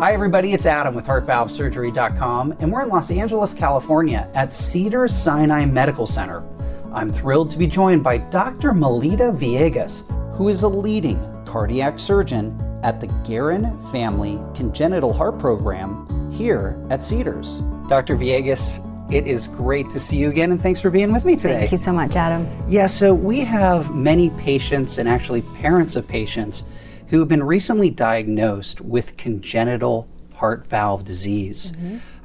Hi everybody, it's Adam with HeartValveSurgery.com, and we're in Los Angeles, California at Cedars-Sinai Medical Center. I'm thrilled to be joined by Dr. Melita Viegas, who is a leading cardiac surgeon at the Guerin Family Congenital Heart Program here at Cedars. Dr. Viegas, it is great to see you again, and thanks for being with me today. Thank you so much, Adam. Yeah, so we have many patients and actually parents of patients who have been recently diagnosed with congenital heart valve disease.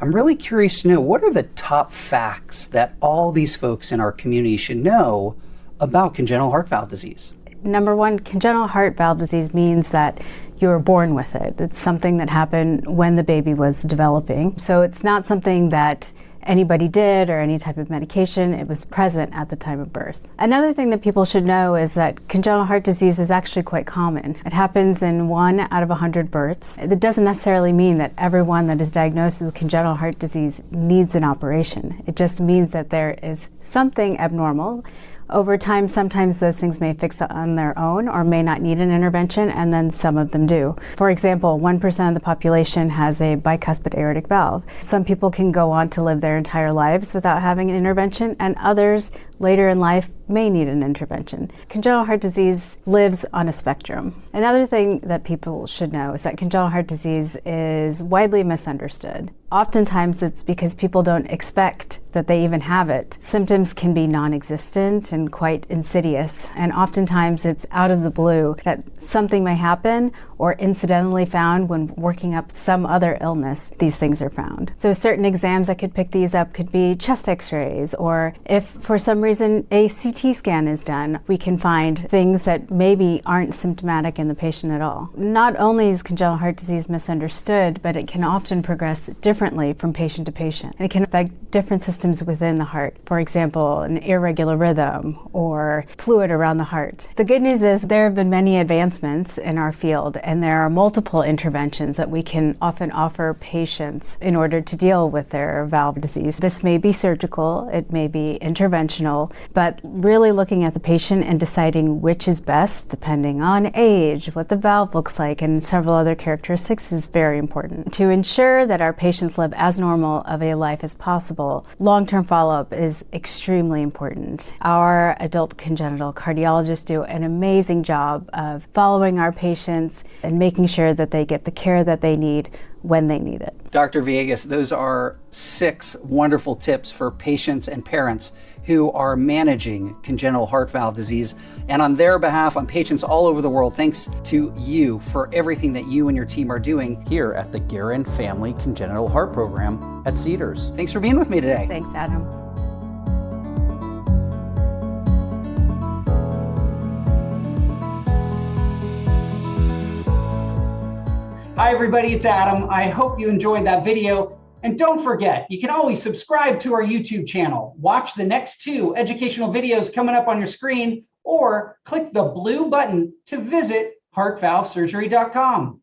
I'm really curious to know, what are the top facts that all these folks in our community should know about congenital heart valve disease? Number one, congenital heart valve disease means that you were born with it. It's something that happened when the baby was developing. So it's not something that anybody did or any type of medication. It was present at the time of birth. Another thing that people should know is that congenital heart disease is actually quite common. It happens in 1 out of 100 births. It doesn't necessarily mean that everyone that is diagnosed with congenital heart disease needs an operation. It just means that there is something abnormal. Over time, sometimes those things may fix on their own or may not need an intervention, and then some of them do. For example, 1% of the population has a bicuspid aortic valve. Some people can go on to live their entire lives without having an intervention, and others later in life may need an intervention. Congenital heart disease lives on a spectrum. Another thing that people should know is that congenital heart disease is widely misunderstood. Oftentimes it's because people don't expect that they even have it. Symptoms can be non-existent and quite insidious, and oftentimes it's out of the blue that something may happen or incidentally found when working up some other illness, these things are found. So certain exams that could pick these up could be chest x-rays, or if for some reason a CT scan is done, we can find things that maybe aren't symptomatic in the patient at all. Not only is congenital heart disease misunderstood, but it can often progress differently from patient to patient. And it can affect different systems within the heart. For example, an irregular rhythm or fluid around the heart. The good news is there have been many advancements in our field, and there are multiple interventions that we can often offer patients in order to deal with their valve disease. This may be surgical, it may be interventional, but really looking at the patient and deciding which is best depending on age, what the valve looks like, and several other characteristics is very important. To ensure that our patients live as normal of a life as possible, long-term follow-up is extremely important. Our adult congenital cardiologists do an amazing job of following our patients and making sure that they get the care that they need when they need it. Dr. Viegas, those are 6 wonderful tips for patients and parents who are managing congenital heart valve disease. And on their behalf, on patients all over the world, thanks to you for everything that you and your team are doing here at the Guerin Family Congenital Heart Program at Cedars. Thanks for being with me today. Thanks, Adam. Hi everybody, it's Adam. I hope you enjoyed that video. And don't forget, you can always subscribe to our YouTube channel, watch the next 2 educational videos coming up on your screen, or click the blue button to visit HeartValveSurgery.com.